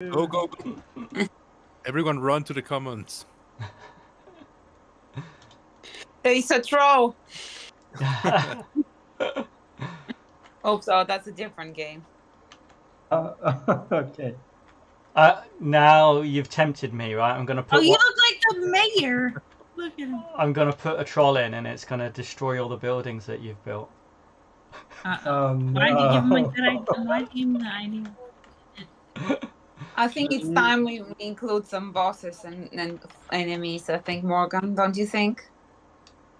Go, go, go. Everyone run to the commons. It's a troll. Oh, so that's a different game. Okay. Now you've tempted me, right? I'm gonna put. Oh, you look like the mayor. Look at him. I'm gonna put a troll in, and it's gonna destroy all the buildings that you've built. Uh-oh. Why did you give him like that idea? Why did you give him the idea? I think it's time we include some bosses and enemies. I think, Morgan, don't you think?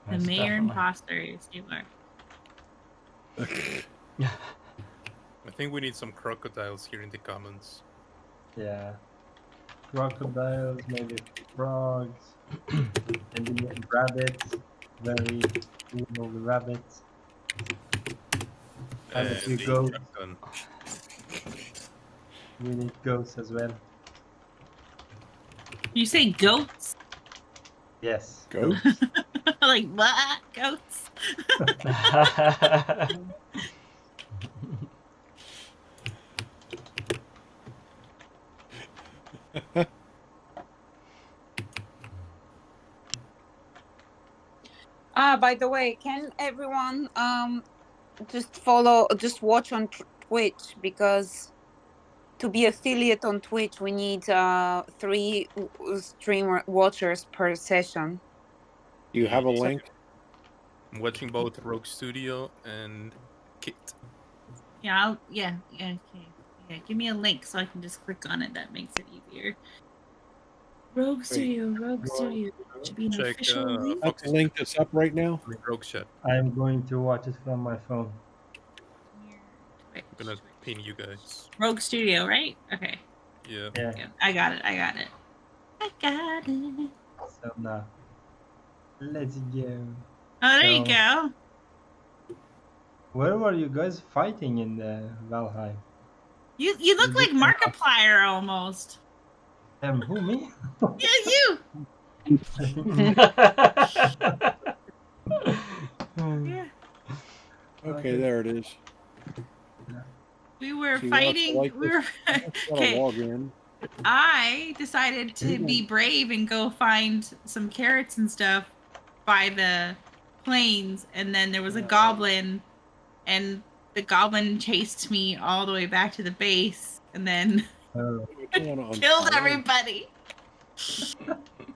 The Most mayor definitely. imposter is you are. I think we need some crocodiles here in the commons. Yeah. Crocodiles, maybe frogs, maybe rabbits. Very evil rabbits. And a few the goats. shotgun. We need goats as well. You say goats? Yes. Goats? Like what? Goats? By the way, can everyone just watch on Twitch, because to be affiliate on Twitch we need 3 streamer watchers per session. Do you have a link? I'm watching both Rogue Studio and Kit. Yeah, okay. Yeah, give me a link so I can just click on it. That makes it easier. Rogue Studio. Should be an Check, official link. That's the link that's up right now. Rogue Chat. I'm going to watch it from my phone. I'm gonna pin you guys. Rogue Studio, right? Okay. Yeah. Yeah. Yeah, I got it. I got it. So now, let's go. Oh, there you So- go. Where were you guys fighting in the Valheim? You look like Markiplier almost. Who, me? Yeah, you. Yeah. Okay, there it is. We were See, fighting. like We were. Gotta Okay. log in. I decided to be brave and go find some carrots and stuff by the plains, and then there was a goblin, and the goblin chased me all the way back to the base, and then I don't wanna killed unfollow. everybody.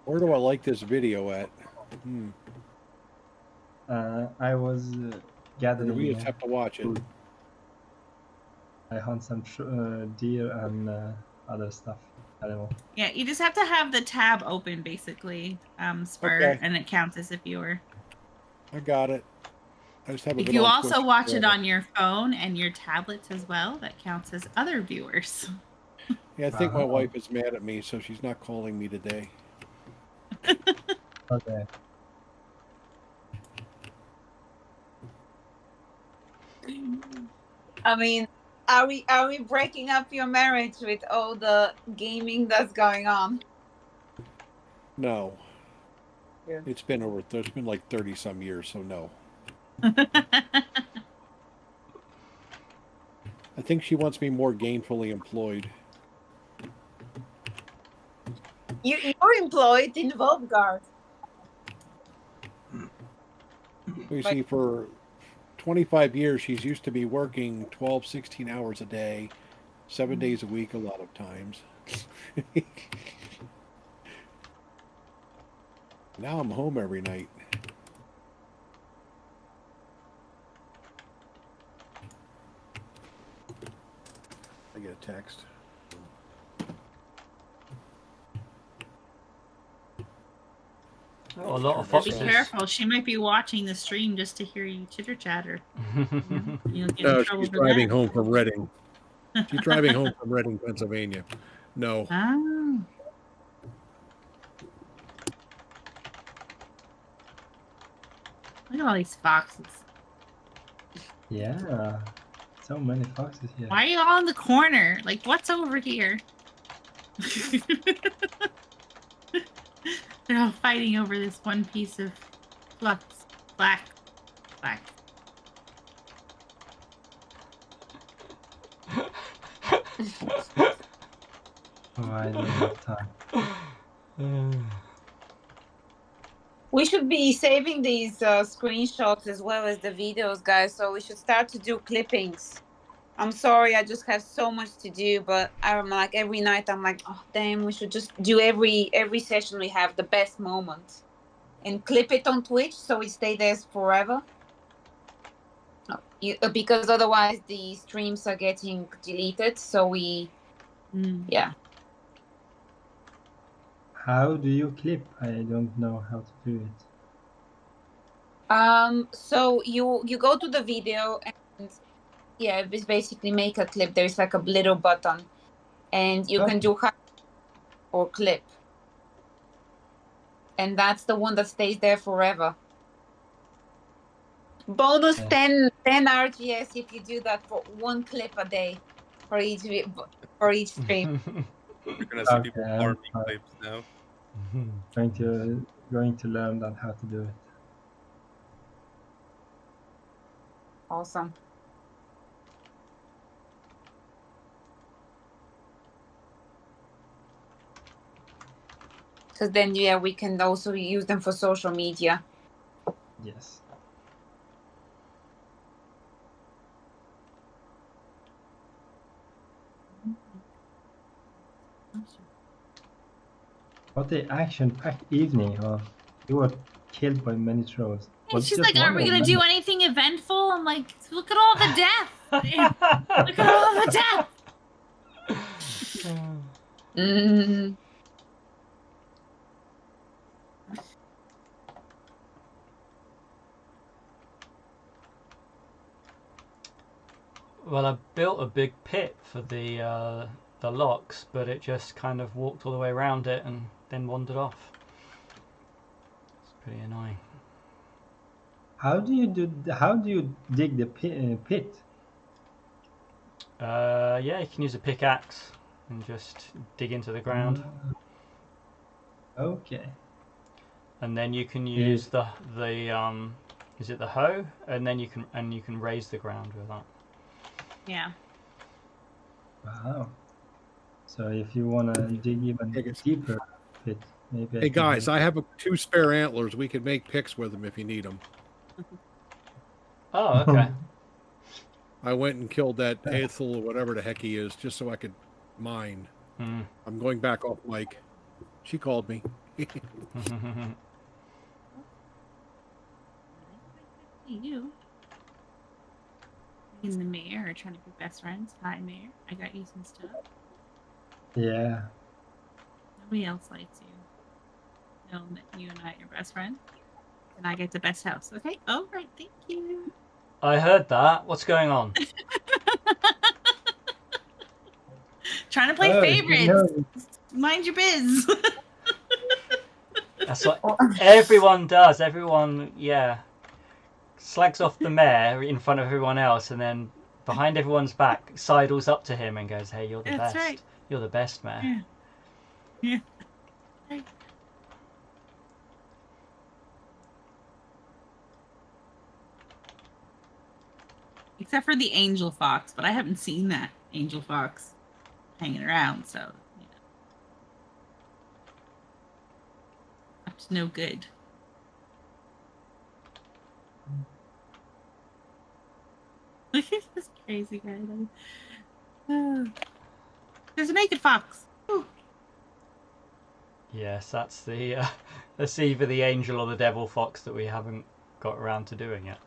Where do I like this video at? I was Or do gathering. we just have to watch it? I hunt some deer and other stuff. Animal. Yeah, you just have to have the tab open, basically, Spur, Okay. and it counts as a viewer. I got it. I just haven't If been you on also Twitch watch it forever. on your phone and your tablets as well, that counts as other viewers. Yeah, I think my Uh-huh. wife is mad at me, so she's not calling me today. Okay. I mean, are we breaking up your marriage with all the gaming that's going on? No. Yeah. It's been like 30 some years, so no. I think she wants me more gainfully employed. You're employed in Volgard. You Like- see, for 25 years, she's used to be working 12, 16 hours a day, 7 days a week, a lot of times. Now I'm home every night. I get a text. A lot of Be foxes. careful. She might be watching the stream just to hear you chitter chatter. You'll get in No, trouble she's for driving that. home from Reading. She's driving home from Reading, Pennsylvania. No. Oh. Look at all these foxes. Yeah. So many foxes here. Why are you all in the corner? Like, what's over here? They're all fighting over this one piece of flux. Black. Oh, I don't have time. We should be saving these screenshots as well as the videos, guys. So we should start to do clippings. I'm sorry, I just have so much to do, but I'm like every night I'm like, oh damn, we should just do every session we have the best moment and clip it on Twitch so it stay there forever. Because otherwise the streams are getting deleted. So we, yeah. How do you clip? I don't know how to do it. So you go to the video and yeah, it's basically make a clip. There's like a little button, and you can do hide or clip, and that's the one that stays there forever. Bonus 10 RGS if you do that for one clip a day for each stream. You're gonna see people farming clips now. Going to learn that how to do it. Awesome. Because then, yeah, we can also use them for social media. Yes. What the action-packed evening! Oh, you were killed by many trolls. And she's like, "Are we gonna do anything eventful?" I'm like, "Look at all the death! Look at all the death!" Well, I built a big pit for the locks, but it just kind of walked all the way around it and then wandered off. It's pretty annoying. How do you dig the pit? Yeah, you can use a pickaxe and just dig into the ground. Okay. And then you can use the is it the hoe? And then you can raise the ground with that. Yeah. Wow. So if you want to dig even deeper pit, maybe. Hey guys, I have 2 spare antlers. We could make picks with them if you need them. Oh, okay. I went and killed that Aethel or whatever the heck he is, just so I could mine. I'm going back off mic. She called me. You and the mayor are trying to be best friends. Hi, mayor. I got you some stuff. Yeah. Nobody else likes you. Know that you and I are best friends, and I get the best house. Okay. All right. Thank you. I heard that. What's going on? Trying to play favorites. Mind your biz. That's what everyone does. Everyone, yeah, slags off the mayor in front of everyone else, and then behind everyone's back, sidles up to him and goes, "Hey, you're the That's best. right. You're the best, mayor." Yeah. Right. Except for the angel fox, but I haven't seen that angel fox hanging around, so you know. That's no good. Look at this crazy guy. There's a naked fox. Ooh. Yes, that's the that's either the angel or the devil fox that we haven't got around to doing yet.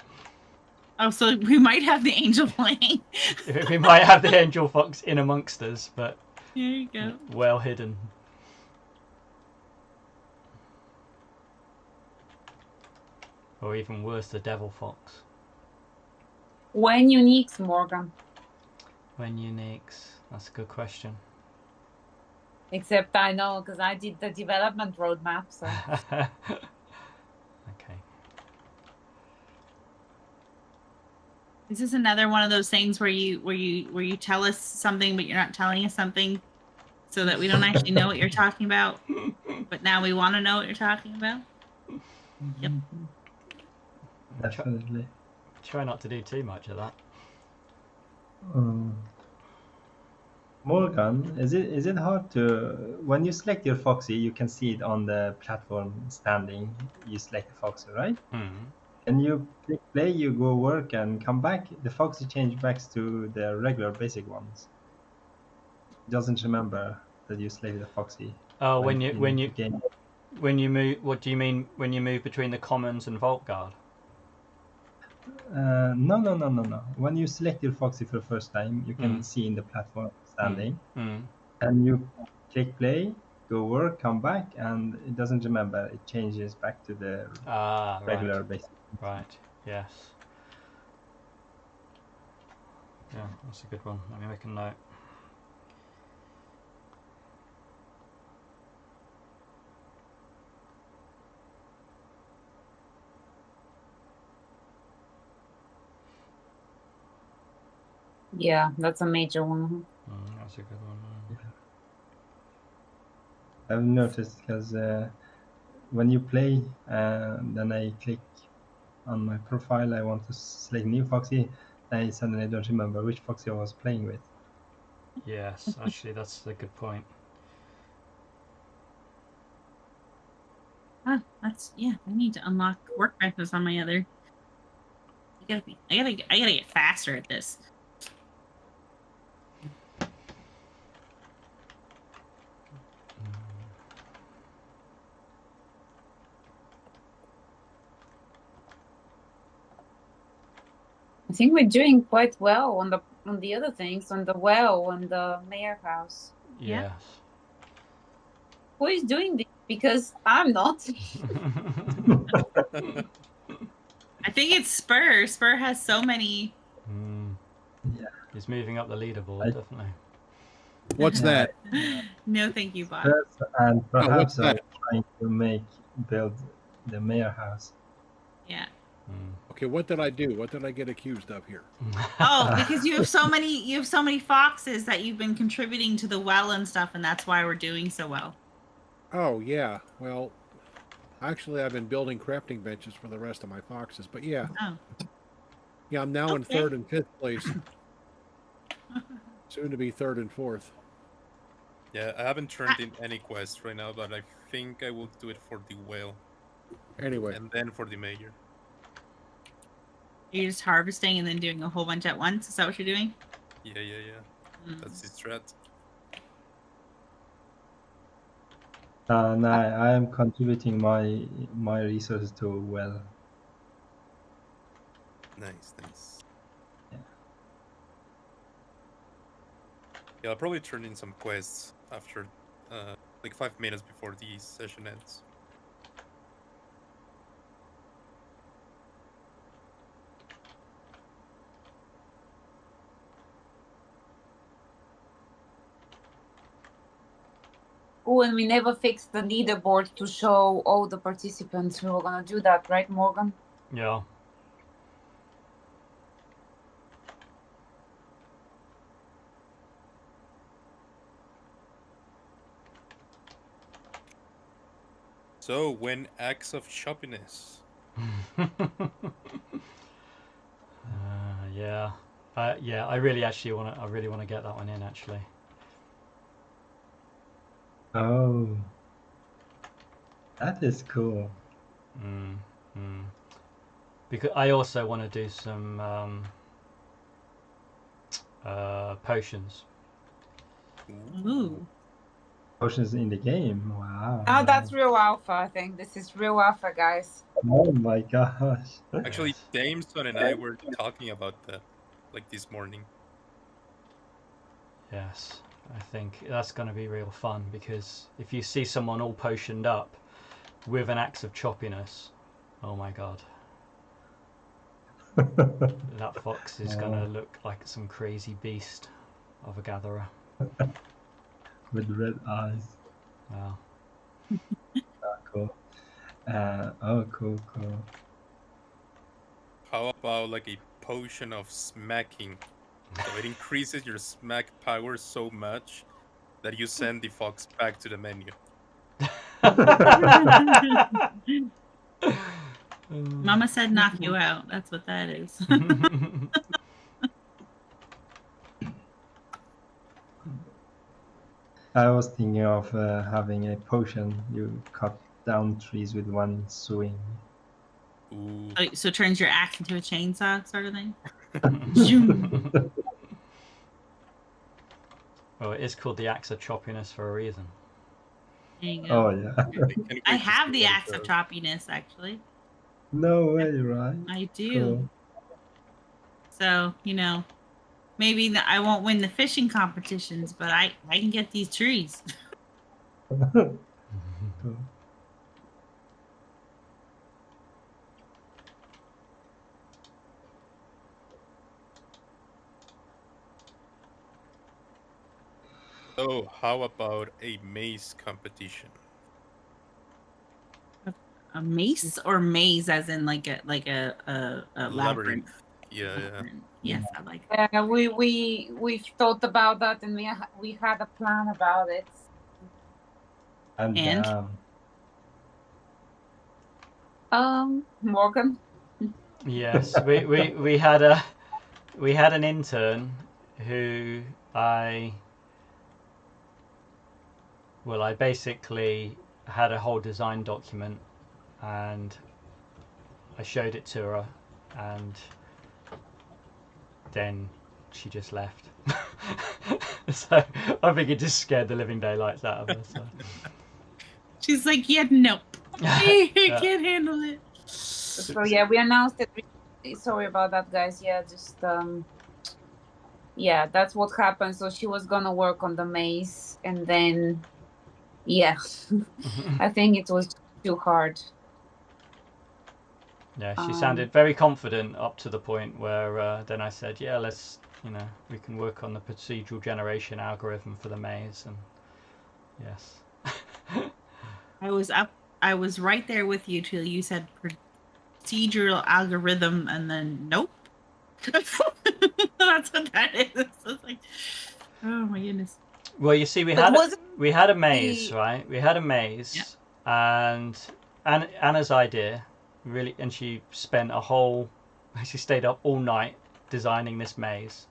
Oh, so we might have the angel playing. We might have the angel fox in amongst us, but there you go. Well hidden. Or even worse, the devil fox. When uniques, Morgan? When uniques? That's a good question. Except I know because I did the development roadmap. So. Okay. Is this another one of those things where you tell us something but you're not telling us something, so that we don't actually know what you're talking about, but now we want to know what you're talking about? Yep. Definitely. Try not to do too much of that. Morgan, is it hard to when you select your Foxy, you can see it on the platform standing. You select the Foxy, right? Hmm. And you click play, you go work and come back. The Foxy change back to the regular basic ones. It doesn't remember that you selected the Foxy. Oh, when in game. when you move. What do you mean when you move between the Commons and Vault Guard? No. When you select your Foxy for the first time, you can see in the platform standing, and you click play, go work, come back, and it doesn't remember. It changes back to the regular basic. Right. Yes. Yeah, that's a good one. Let me make a note. Yeah, that's a major one. That's a good one. I've noticed because when you play, then I click on my profile, I want to select new Foxy, and I suddenly don't remember which Foxy I was playing with. Yes, actually, that's a good point. I need to unlock work breakfast on my other. I gotta get faster at this. I think we're doing quite well on the other things, on the well, on the mayor house. Yes. Who is doing this? Because I'm not. I think it's Spur. Spur has so many. Yeah. He's moving up the leaderboard, definitely. What's that? No, thank you, Bob. And perhaps I'm that? trying to build the mayor house. Yeah. Okay, what did I do? What did I get accused of here? Oh, because you have so many foxes that you've been contributing to the well and stuff, and that's why we're doing so well. Oh yeah. Well, actually, I've been building crafting benches for the rest of my foxes. But yeah. Oh. Yeah, I'm now in 3rd and 5th place. Soon to be 3rd and 4th. Yeah, I haven't turned in any quests right now, but I think I will do it for the whale. Anyway. And then for the mayor. You're just harvesting and then doing a whole bunch at once? Is that what you're doing? Yeah. That's the strat. No, I am contributing my resources to a well. Nice. Yeah, I'll probably turn in some quests after, like 5 minutes before the session ends. Oh, and we never fixed the leaderboard to show all the participants. We were gonna do that, right, Morgan? Yeah. So, when acts of shoppiness? Yeah. I really want to get that one in, actually. Oh, that is cool. Because I also want to do some potions. Ooh. Potions in the game. Wow. Oh, that's real alpha, I think. This is real alpha, guys. Oh my gosh. Actually, Dameson and I were talking about that, like this morning. Yes, I think that's going to be real fun, because if you see someone all potioned up with an axe of choppiness, oh my god. That fox is going to look like some crazy beast of a gatherer. With red eyes. Wow. Cool. Cool. How about like a potion of smacking? So it increases your smack power so much that you send the fox back to the menu. Mama said knock you out. That's what that is. I was thinking of having a potion. You cut down trees with one swing. Ooh. So it turns your axe into a chainsaw sort of thing. Well, it is called the axe of choppiness for a reason. There you go. Oh yeah. I have the axe of choppiness, actually. No way, right? I do. Cool. So, maybe I won't win the fishing competitions, but I can get these trees. Cool. So, how about a maze competition? A maze or maze, as in like a labyrinth. Yeah. Yes, I like that. We've thought about that, and we had a plan about it. And? Morgan. Yes, we had an intern who I basically had a whole design document and I showed it to her and then she just left. So I think it just scared the living daylights out of her. So. She's like, yeah, nope. I can't handle it. So yeah, we announced it. Sorry about that, guys. Yeah, just yeah, that's what happened. So she was gonna work on the maze, and then yeah, I think it was too hard. Yeah, she sounded very confident up to the point where then I said, yeah, let's, we can work on the procedural generation algorithm for the maze. And yes. I was right there with you till you said procedural algorithm and then nope. That's what that is. It's like, oh my goodness. Well, you see, we had a maze, right? We had a maze, and Anna's idea, really, and she spent she stayed up all night designing this maze,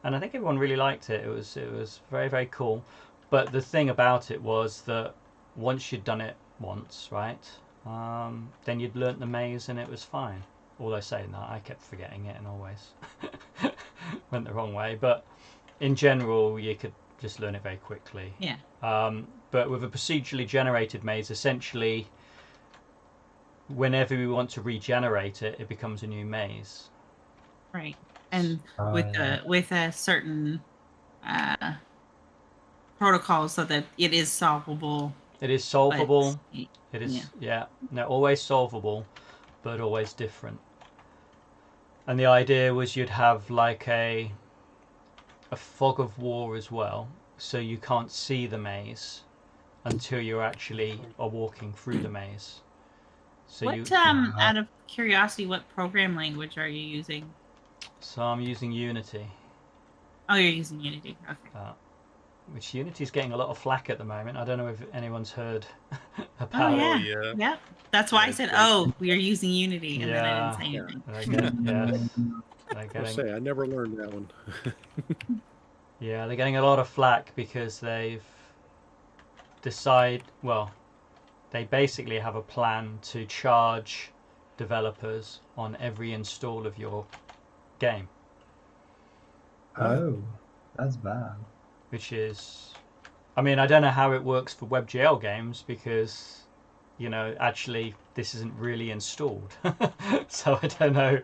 and I think everyone really liked it. It was very, very cool. But the thing about it was that once you'd done it once, right, then you'd learnt the maze and it was fine. Although saying that, I kept forgetting it and always went the wrong way. But in general, you could just learn it very quickly. Yeah. But with a procedurally generated maze, essentially, whenever we want to regenerate it, it becomes a new maze. Right. And with a certain protocol so that it is solvable. It is solvable. It is, no, always solvable, but always different. And the idea was you'd have like a fog of war as well, so you can't see the maze until you actually are walking through the maze. So out of curiosity, what program language are you using? So I'm using Unity. Oh, you're using Unity. Okay. Which Unity's getting a lot of flack at the moment. I don't know if anyone's heard about it. Oh, yeah. Yep. That's why I said, we are using Unity, and then I didn't say anything. I never learned that one. Yeah, they're getting a lot of flack because they've they basically have a plan to charge developers on every install of your game. Oh, that's bad. Which is, I mean, I don't know how it works for WebGL games because, actually this isn't really installed. So I don't know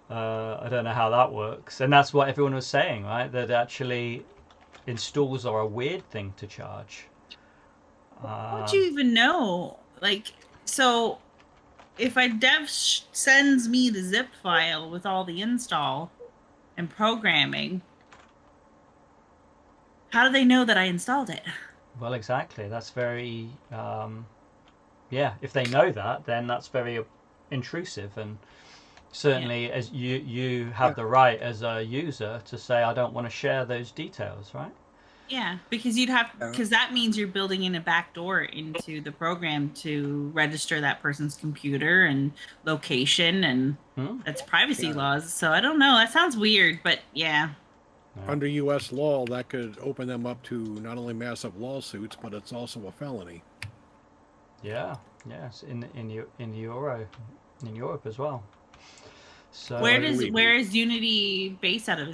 how that works. And that's what everyone was saying, right? That actually installs are a weird thing to charge. How would you even know? Like, so if a dev sends me the zip file with all the install and programming, how do they know that I installed it? Well, exactly. That's very, if they know that, then that's very intrusive. And certainly as you have the right as a user to say, I don't want to share those details, right? Yeah, because because that means you're building in a backdoor into the program to register that person's computer and location, and that's privacy laws. So I don't know. That sounds weird, but yeah. Under U.S. law, that could open them up to not only massive lawsuits, but it's also a felony. Yeah, yes, in Europe as well. So where is Unity based out of?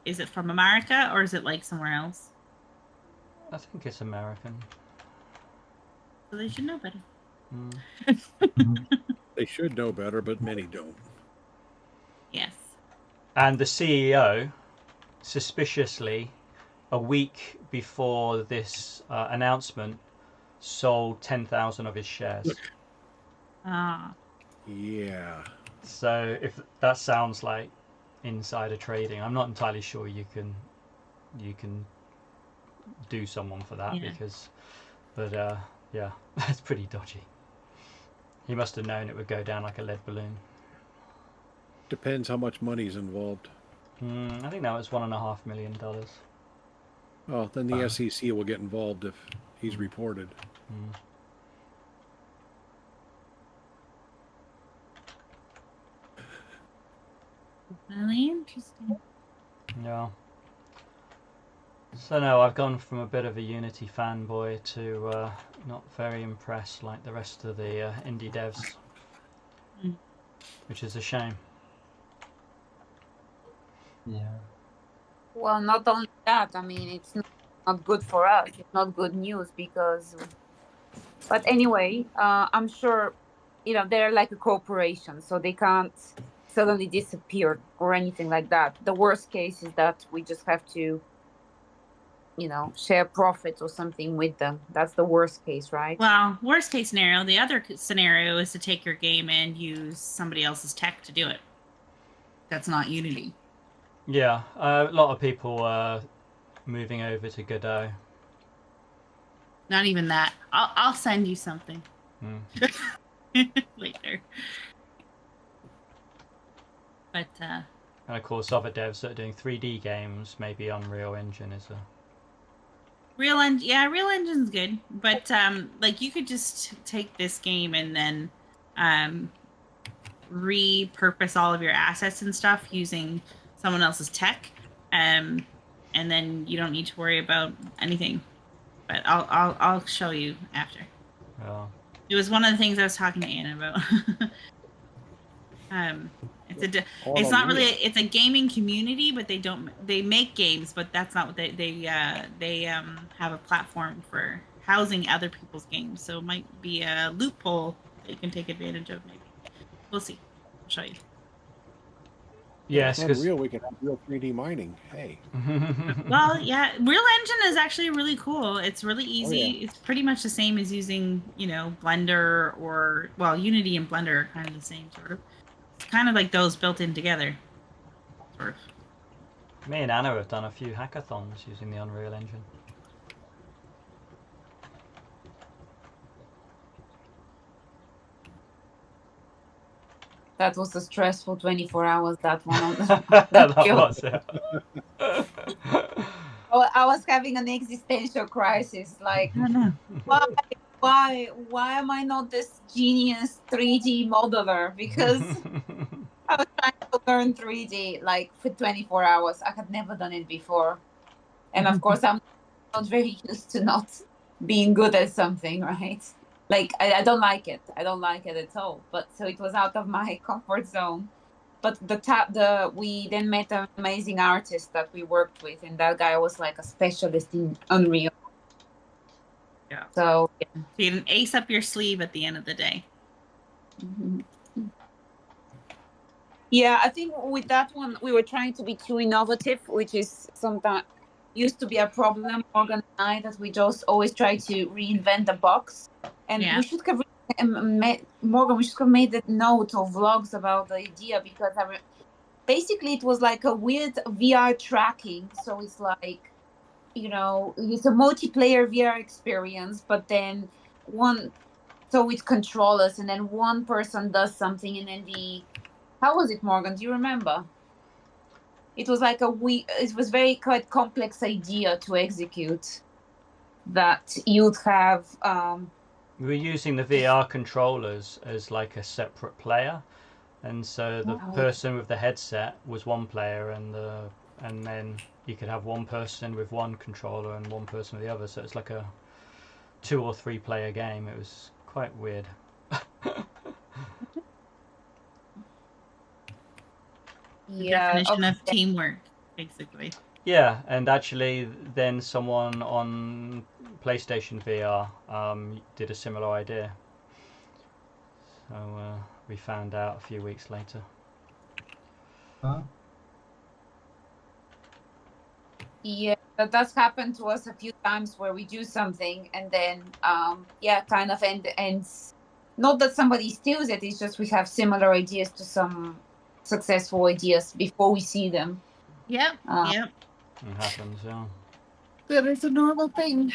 Is it from America or is it like somewhere else? I think it's American. So they should know better. They should know better, but many don't. Yes. And the CEO, suspiciously, a week before this announcement, sold 10,000 of his shares. Ah. Yeah. So if that sounds like insider trading, I'm not entirely sure you can do someone for that but yeah, that's pretty dodgy. He must have known it would go down like a lead balloon. Depends how much money's involved. I think that was $1.5 million. Oh, then the SEC will get involved if he's reported. Really interesting. Yeah. So no, I've gone from a bit of a Unity fanboy to not very impressed like the rest of the indie devs, which is a shame. Yeah. Well, not only that, I mean, it's not good for us. It's not good news because... But anyway, I'm sure, they're like a corporation, so they can't suddenly disappear or anything like that. The worst case is that we just have to, share profits or something with them. That's the worst case, right? Well, worst case scenario. The other scenario is to take your game and use somebody else's tech to do it. That's not Unity. Yeah, a lot of people are moving over to Godot. Not even that. I'll send you something later. But and of course, other devs that are doing 3D games, maybe Unreal Engine is a Real Engine's good, but like you could just take this game and then repurpose all of your assets and stuff using someone else's tech, and then you don't need to worry about anything. But I'll show you after. Yeah. It was one of the things I was talking to Anna about. It's not really. It's a gaming community, but they make games, but that's not what they have a platform for housing other people's games. So it might be a loophole that you can take advantage of. Maybe we'll see. I'll show you. Yes, because we can have real 3D mining. Hey. Well, yeah, Real Engine is actually really cool. It's really easy. Oh, yeah. It's pretty much the same as using, Blender or Unity and Blender are kind of the same sort of. It's kind of like those built in together. Sort of. Me and Anna have done a few hackathons using the Unreal Engine. That was a stressful 24 hours, that one. That was it. I was having an existential crisis. Like, why am I not this genius 3D modeler? Because I was trying to learn 3D like for 24 hours. I had never done it before. And of course, I'm not very used to not being good at something, right? Like, I don't like it. I don't like it at all. But so it was out of my comfort zone. But we then met an amazing artist that we worked with, and that guy was like a specialist in Unreal. Yeah. So you can ace up your sleeve at the end of the day. Mm-hmm. Yeah, I think with that one we were trying to be too innovative, which is sometimes used to be a problem, Morgan and I, that we just always try to reinvent the box. And we should have Morgan, we should have made a note or vlogs about the idea, because basically it was like a weird VR tracking. So it's like, it's a multiplayer VR experience, but then with controllers, and then one person does something, and then how was it, Morgan? Do you remember? It was like it was quite complex idea to execute, that you'd have. We were using the VR controllers as like a separate player, and so the person with the headset was one player, and then you could have one person with one controller and one person with the other, so it's like a 2 or 3 player game. It was quite weird. Yeah, definition of teamwork, basically. Yeah, and actually then someone on PlayStation VR did a similar idea. So we found out a few weeks later. Huh? Yeah, that's happened to us a few times where we do something and then kind of ends. Not that somebody steals it, it's just we have similar ideas to some successful ideas before we see them. Yep. Yep. It happens, yeah. That is a normal thing.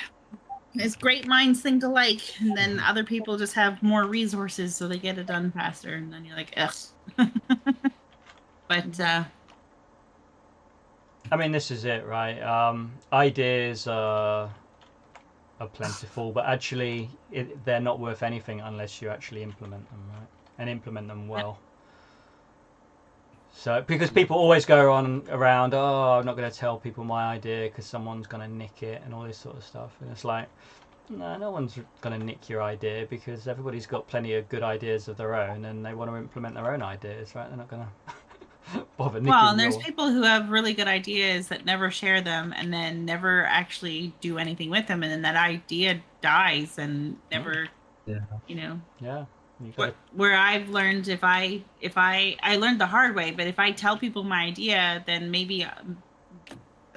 It's great minds think alike, and then other people just have more resources, so they get it done faster, and then you're like, ugh. But I mean, this is it, right? Ideas are plentiful, but actually they're not worth anything unless you actually implement them, right? And implement them well. So, because people always go around, oh, I'm not going to tell people my idea because someone's going to nick it and all this sort of stuff. And it's like, no one's going to nick your idea because everybody's got plenty of good ideas of their own and they want to implement their own ideas, right? They're not going to bother nicking well, and there's people who have really good ideas that never share them and then never actually do anything with them. And then that idea dies and never, you know. Yeah. Where I've learned I learned the hard way, but if I tell people my idea, then maybe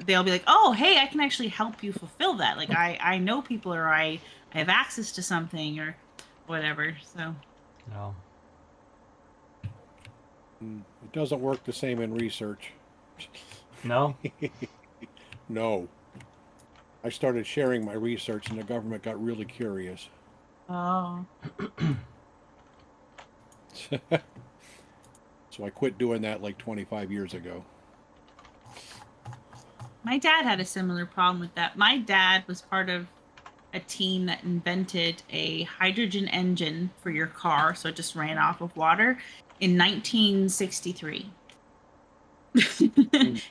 they'll be like, oh, hey, I can actually help you fulfill that. Like I know people, or I have access to something or whatever. So no. It doesn't work the same in research. No? No. I started sharing my research and the government got really curious. Oh. So I quit doing that like 25 years ago. My dad had a similar problem with that. My dad was part of a team that invented a hydrogen engine for your car, so it just ran off of water in 1963.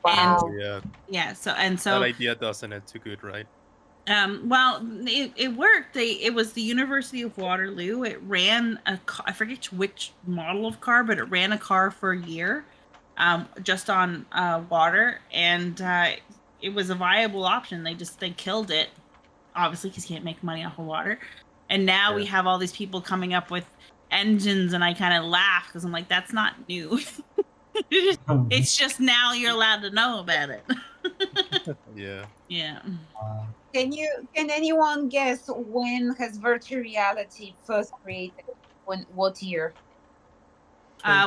Wow. Yeah. So that idea doesn't it too good, right? Well, it worked. It was the University of Waterloo. It ran a car, I forget which model of car, but it ran a car for a year, just on water, and it was a viable option. They killed it, obviously, because you can't make money off of water. And now we have all these people coming up with engines, and I kind of laugh because I'm like, that's not new. It's just now you're allowed to know about it. Yeah. Yeah. Can anyone guess when has virtual reality first created? What year?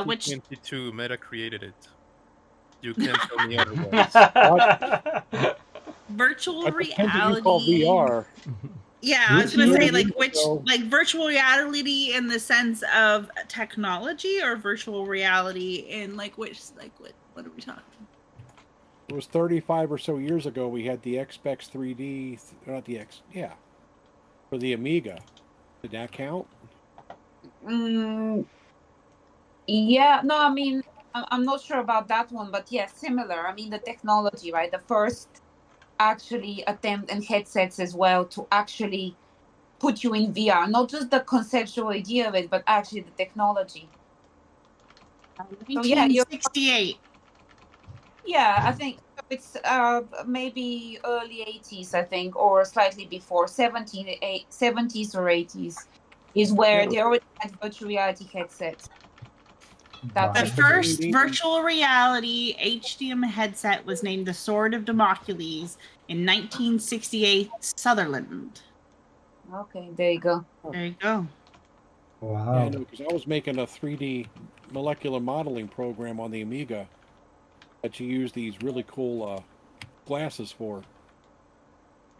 Which 2022 Meta created it. You can't tell me otherwise. Virtual reality. VR. Yeah, I was gonna say like virtual reality in the sense of technology, or virtual reality in what are we talking? It was 35 or so years ago. We had the XPEX 3D, for the Amiga. Did that count? Yeah, no, I mean, I'm not sure about that one, but yeah, similar. I mean, the technology, right? The first actually attempt and headsets as well to actually put you in VR, not just the conceptual idea of it, but actually the technology. So yeah, 1968. Yeah, I think it's maybe early 80s, I think, or slightly before, 70s or 80s is where they already had virtual reality headsets. The first virtual reality HDM headset was named the Sword of Damocles in 1968, Sutherland. Okay, there you go. There you go. Wow. Yeah, because I was making a 3D molecular modeling program on the Amiga that you use these really cool glasses for.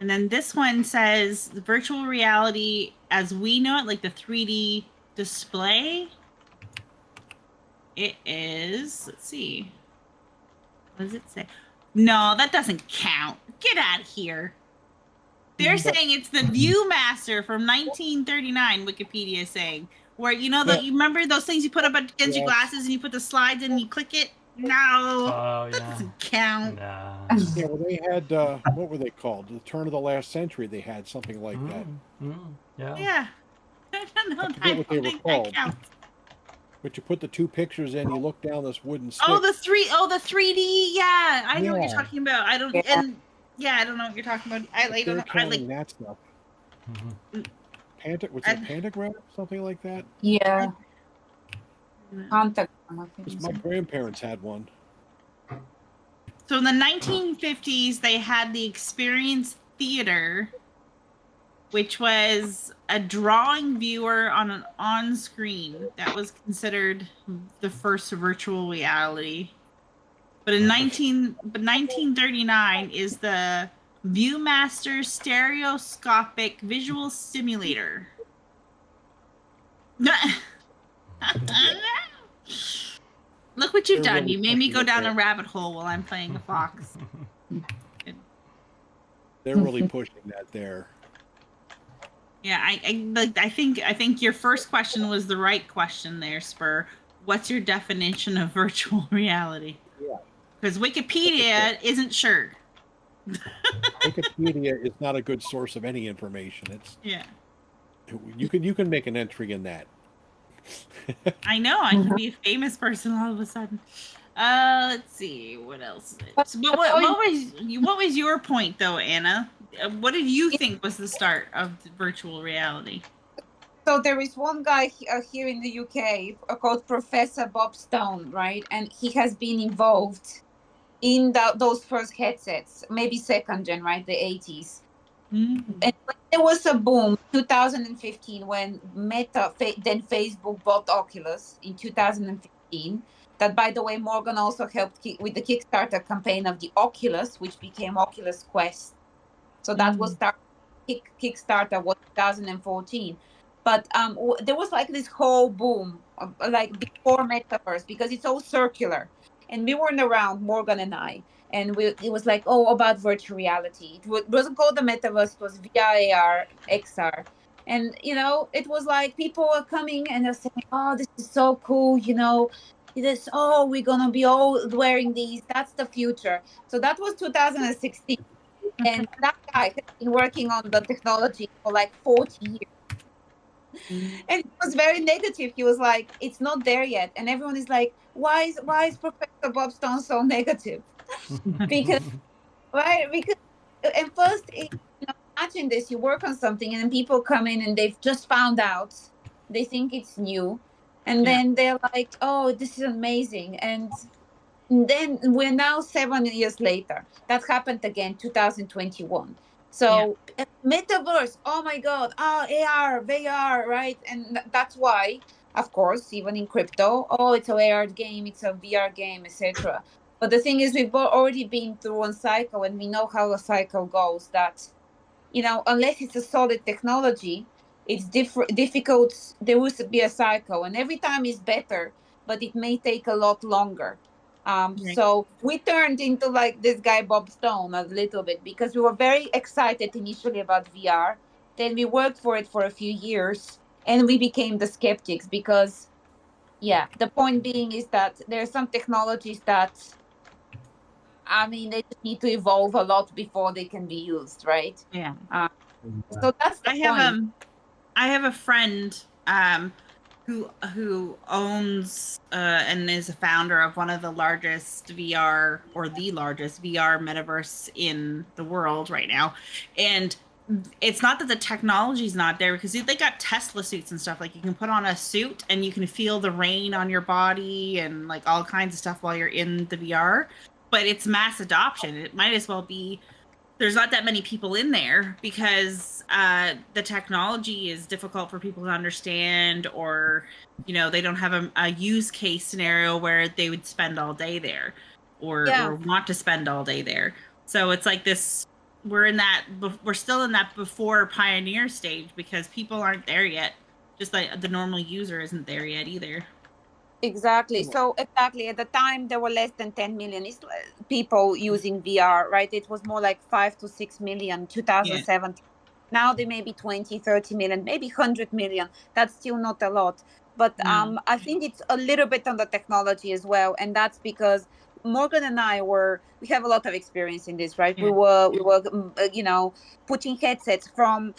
And then this one says the virtual reality as we know it, like the 3D display. It is, let's see. What does it say? No, that doesn't count. Get out of here. They're saying it's the Viewmaster from 1939, Wikipedia is saying. Where, you remember those things you put up against your glasses and you put the slides in and you click it? No, Oh, that yeah. doesn't count. Nah. Yeah, well, they had what were they called? The turn of the last century. They had something like that. Yeah. Yeah. I don't know. I forget what they were think called. that counts. But you put the two pictures in, you look down this wooden stick. Oh, the 3D. Yeah, I know what you're Yeah. talking about. I don't. Yeah. And yeah, I don't know what you're talking about. I don't They're know. I counting like. that stuff. Mhm. Was it a pantograph? Something like that? Yeah. Contact. Because my grandparents had one. So in the 1950s, they had the Experience Theater, which was a drawing viewer on an on-screen. That was considered the first virtual reality. But 1939 is the ViewMaster Stereoscopic Visual Simulator. Look what you've They're done. really You made me pushing go it down there. a rabbit hole while I'm playing a fox. They're really pushing that there. Yeah, I think your first question was the right question there, Spur. What's your definition of virtual reality? Yeah. Because Wikipedia isn't sure. Wikipedia is not a good source of any information. It's Yeah. you can make an entry in that. I know. I could be a famous person all of a sudden. Let's see what else. But what was your point though, Anna? What did you think was the start of virtual reality? So there is one guy here in the UK called Professor Bob Stone, right? And he has been involved in those first headsets, maybe second gen, right? The 80s. Mm-hmm. And there was a boom 2015 when Meta, then Facebook, bought Oculus in 2015. That, by the way, Morgan also helped with the Kickstarter campaign of the Oculus, which became Oculus Quest. So that was Kickstarter was 2014. But there was like this whole boom, like before Metaverse, because it's all circular. And we weren't around, Morgan and I. And it was like, about virtual reality. It wasn't called the Metaverse, it was VR, AR, XR. And, it was like people were coming and they're saying, oh, this is so cool, we're going to be all wearing these. That's the future. So that was 2016. And that guy has been working on the technology for like 40 years. And it was very negative. He was like, it's not there yet. And everyone is like, why is Professor Bob Stone so negative? Because and first, imagine this, you work on something and then people come in and they've just found out, they think it's new. And then they're like, oh, this is amazing. And then we're now 7 years later. That happened again, 2021. So Metaverse, oh my God, AR, VR, right? And that's why, of course, even in crypto, it's a AR game, it's a VR game, etc. But the thing is, we've already been through one cycle and we know how a cycle goes, that, unless it's a solid technology, it's difficult. There will be a cycle and every time is better, but it may take a lot longer. So we turned into like this guy, Bob Stone, a little bit, because we were very excited initially about VR. Then we worked for it for a few years and we became the skeptics because, the point being is that there are some technologies that, they just need to evolve a lot before they can be used, right? Yeah. So that's the point. I have a friend who owns and is a founder of one of the largest VR metaverse in the world right now. And it's not that the technology's not there, because they got Tesla suits and stuff. Like, you can put on a suit and you can feel the rain on your body and like all kinds of stuff while you're in the VR. But it's mass adoption. It might as well be. There's not that many people in there because the technology is difficult for people to understand, or, they don't have a use case scenario where they would spend all day there or want to spend all day there. So it's like this, we're still in that before pioneer stage because people aren't there yet. Just like the normal user isn't there yet either. Exactly. So at the time there were less than 10 million people using VR, right? It was more like 5 to 6 million, 2017. Now they may be 20, 30 million, maybe 100 million. That's still not a lot. But I think it's a little bit on the technology as well. And that's because Morgan and I we have a lot of experience in this, right? Yeah. We were putting headsets from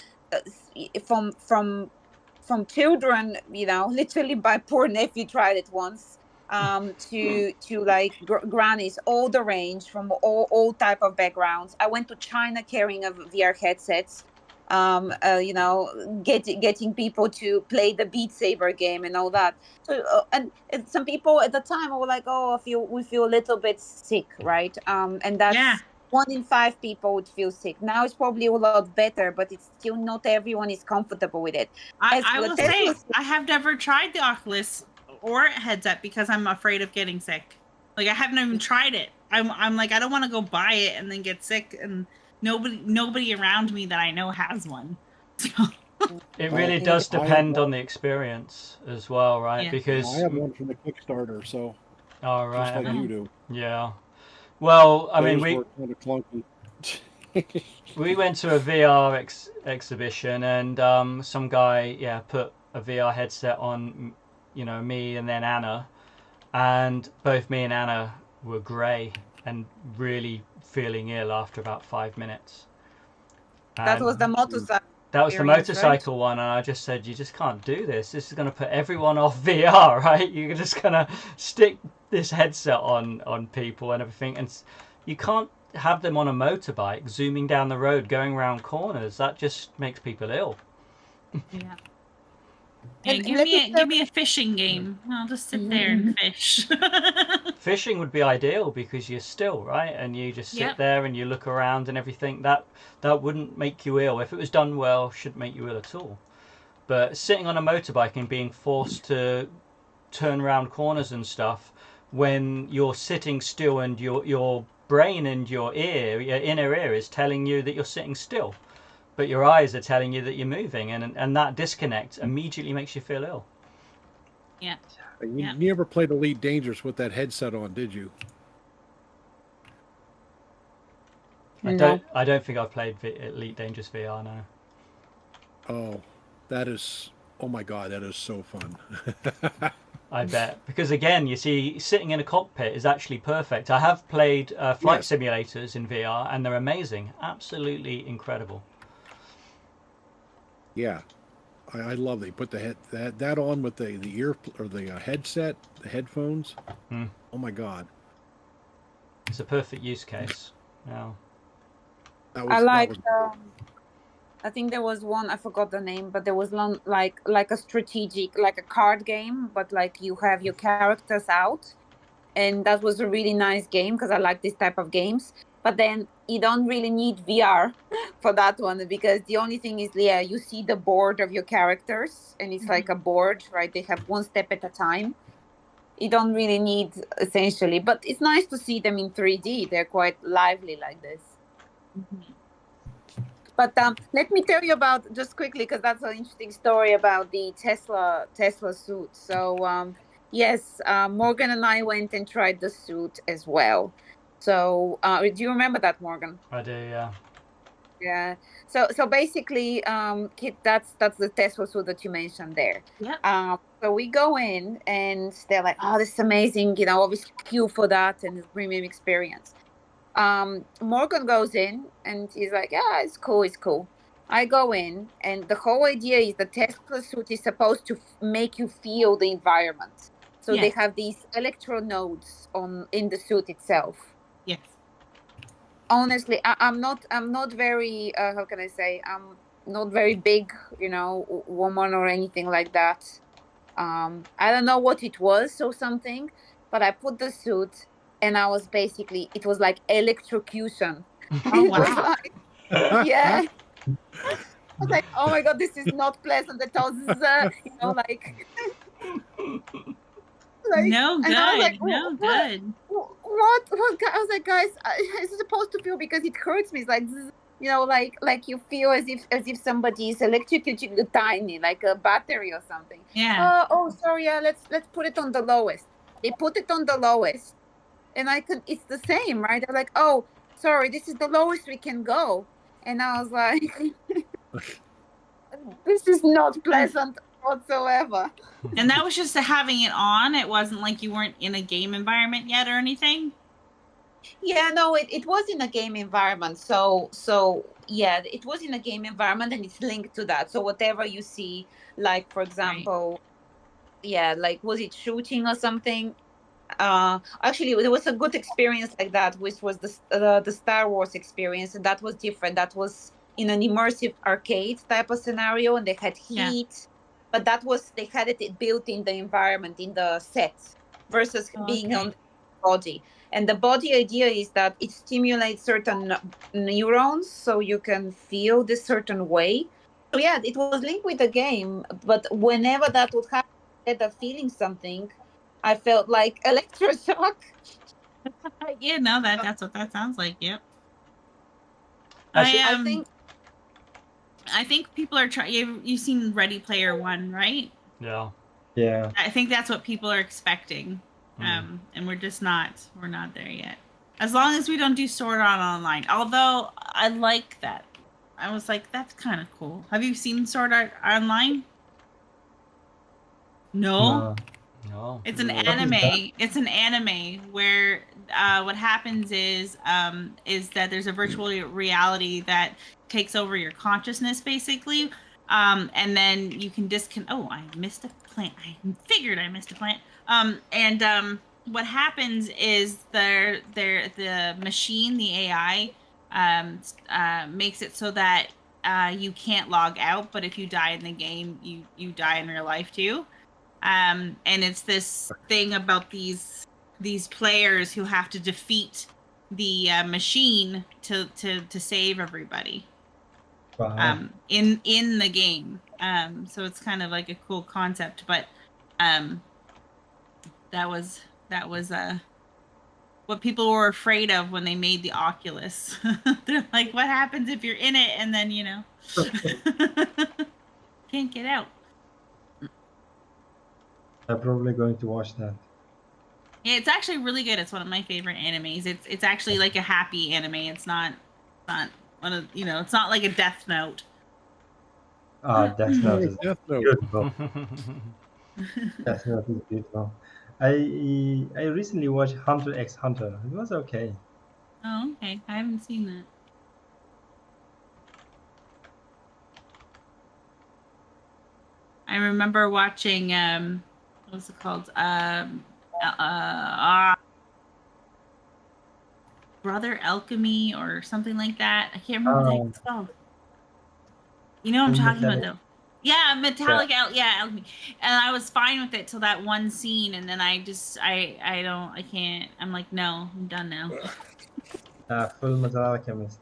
children, literally my poor nephew tried it once, to like grannies, all the range, from all type of backgrounds. I went to China carrying a VR headsets, getting people to play the Beat Saber game and all that. So and some people at the time were like, oh, we feel a little bit sick, right? And that's 1 in 5 people would feel sick. Now it's probably a lot better, but it's still not everyone is comfortable with it. I will say, I have never tried the Oculus or headset because I'm afraid of getting sick. Like, I haven't even tried it. I'm like, I don't want to go buy it and then get sick, and nobody around me that I know has one. So. It really does depend on the experience as well, right? Yeah. Because I have one from the Kickstarter, so all right, just like you do. Yeah. Well, I mean, we we went to a VR exhibition, and some guy put a VR headset on, me and then Anna, and both me and Anna were grey and really feeling ill after about 5 minutes. That was the motorcycle. That was the motorcycle one, and I just said, you just can't do this. This is going to put everyone off VR, right? You're just going to stick this headset on people and everything, and you can't have them on a motorbike zooming down the road, going around corners. That just makes people ill. Yeah. Yeah, give me a fishing game. I'll just sit there and fish. Fishing would be ideal because you're still, right? And you just sit there and you look around and everything. That wouldn't make you ill. If it was done well, shouldn't make you ill at all. But sitting on a motorbike and being forced to turn around corners and stuff when you're sitting still, and your brain and your inner ear is telling you that you're sitting still, but your eyes are telling you that you're moving, and that disconnect immediately makes you feel ill. Yeah. You never played Elite Dangerous with that headset on, did you? No. I don't think I've played Elite Dangerous VR, no. Oh, oh my God, that is so fun. I bet. Because again, you see, sitting in a cockpit is actually perfect. I have played flight simulators in VR, and they're amazing. Absolutely incredible. Yeah, I love they put that on with the ear or the headset, the headphones. Oh my God, it's a perfect use case. Yeah, I think there was one, I forgot the name, but there was one like a strategic, like a card game, but like you have your characters out, and that was a really nice game because I like this type of games. But then you don't really need VR for that one, because the only thing is, you see the board of your characters, and it's like a board, right? They have one step at a time. You don't really need, essentially, but it's nice to see them in 3D. They're quite lively like this. But let me tell you about, just quickly, because that's an interesting story about the Tesla suit. So yes, Morgan and I went and tried the suit as well. So do you remember that, Morgan? I do, yeah. Yeah. So basically, Kit, that's the Tesla suit that you mentioned there. Yeah. So we go in, and they're like, "Oh, this is amazing!" Obviously queue for that and the premium experience. Morgan goes in, and he's like, "Yeah, it's cool." I go in, and the whole idea is the Tesla suit is supposed to make you feel the environment. So they have these electronodes in the suit itself. Yes. Honestly, I'm not very how can I say, I'm not very big, woman or anything like that. I don't know what it was or something, but I put the suit, and I was basically, it was like electrocution. Oh wow. Yeah. I was like, oh my God, this is not pleasant at all. This is, like no good. Like, no good. What? I was like, guys, it's supposed to feel, because it hurts me. It's like, like you feel as if somebody is electrocuting you tiny, like a battery or something. Yeah. Oh, sorry. Let's put it on the lowest. They put it on the lowest, and it's the same, right? They're like, oh, sorry, this is the lowest we can go. And I was like, This is not pleasant whatsoever. And that was just having it on. It wasn't like you weren't in a game environment yet or anything. Yeah, no, it was in a game environment. So yeah, it was in a game environment and it's linked to that. So whatever you see, like for example, yeah, like was it shooting or something? Actually there was a good experience like that, which was the Star Wars experience, and that was different. That was in an immersive arcade type of scenario, and they had heat, but that was they had it built in the environment, in the set, versus being on the body. And the body idea is that it stimulates certain neurons so you can feel this certain way. So yeah, it was linked with the game, but whenever that would happen, that feeling something, I felt like electroshock. Yeah, no, that's what that sounds like. Yep. I think people are trying. You've seen Ready Player One, right? Yeah. Yeah. I think that's what people are expecting, and we're just not. We're not there yet. As long as we don't do Sword Art Online, although I like that. I was like, that's kind of cool. Have you seen Sword Art Online? No. It's an anime. It's an anime where what happens is that there's a virtual reality that takes over your consciousness, basically, and then you can disconnect. Oh, I missed a plant. I figured I missed a plant. What happens is the machine, the AI, makes it so that you can't log out, but if you die in the game, you die in real life too. And it's this thing about these players who have to defeat the machine to save everybody. Wow. In the game. So it's kind of like a cool concept, but that was what people were afraid of when they made the Oculus. They're like, what happens if you're in it and then can't get out? I'm probably going to watch that. Yeah, it's actually really good. It's one of my favorite animes. It's actually like a happy anime. It's not one of it's not like a Death Note. Death Note is Death Note. beautiful. Death Note is beautiful. I recently watched Hunter x Hunter. It was okay. Oh, okay. I haven't seen that. I remember watching what was it called? Brother Alchemy or something like that. I can't remember what it's called. You know what I'm talking about though. Yeah, Metallic Alchemy. And I was fine with it till that one scene, and then I can't. I'm like, no, I'm done now. Full Metal Alchemist.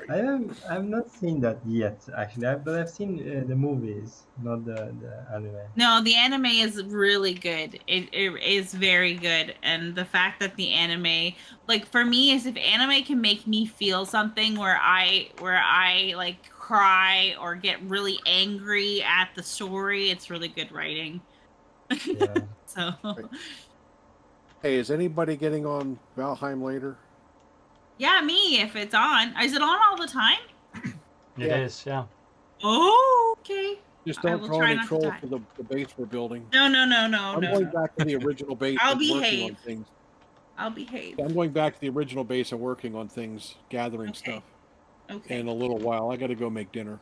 I've not seen that yet, actually. But I've seen the movies, not the anime. No, the anime is really good. It is very good, and the fact that the anime, like for me, is if anime can make me feel something where I like cry or get really angry at the story, it's really good writing. Yeah. So. Hey, is anybody getting on Valheim later? Yeah, me, if it's on. Is it on all the time? It is, yeah. Oh, okay. Just don't throw any trolls to the base we're building. No. I'm going back to the original base. I'll and working behave. on things. I'll behave. I'm going back to the original base and working on things, gathering stuff. Okay. In a little while. I got to go make dinner.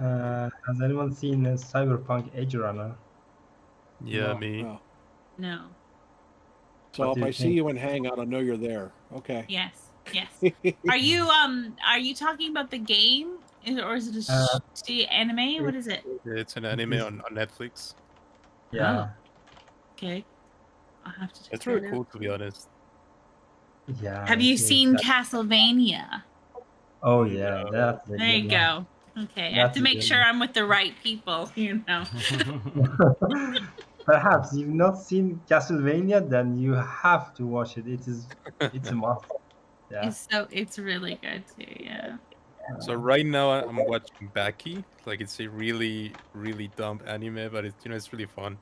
Has anyone seen Cyberpunk Edge Runner? Yeah, No, me. No. So What if do I you see think? you in Hangout, I know you're there. Okay. Yes. Are you talking about the game, or is it a anime? What is it? It's an anime on Netflix. Yeah. Okay. I'll have to check It's really that cool, out. to be honest. Yeah. Have you it's seen that- Castlevania? Oh yeah, that's a There good you one. go. Okay, I have That's to a make good sure one. I'm with the right people. Perhaps you've not seen Castlevania, then you have to watch it. It's a must. Yeah. It's really good too. Yeah. So right now I'm watching Baki. Like it's a really, really dumb anime, but it's really fun.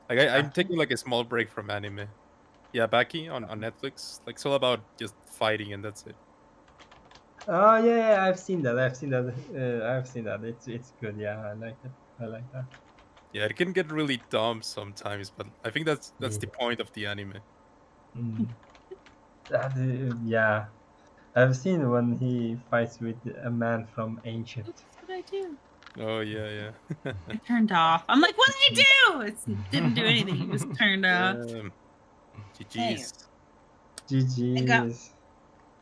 Like I'm taking like a small break from anime. Yeah, Baki on Netflix. Like it's all about just fighting and that's it. Oh yeah, I've seen that. I've seen that. It's good. Yeah, I like it. I like that. Yeah, it can get really dumb sometimes, but I think that's the point of the anime. Yeah, I've seen when he fights with a man from Ancient. What did I do? Oh yeah. It turned off. I'm like, what did I do? It didn't do anything. It just turned off. GG's. GG's.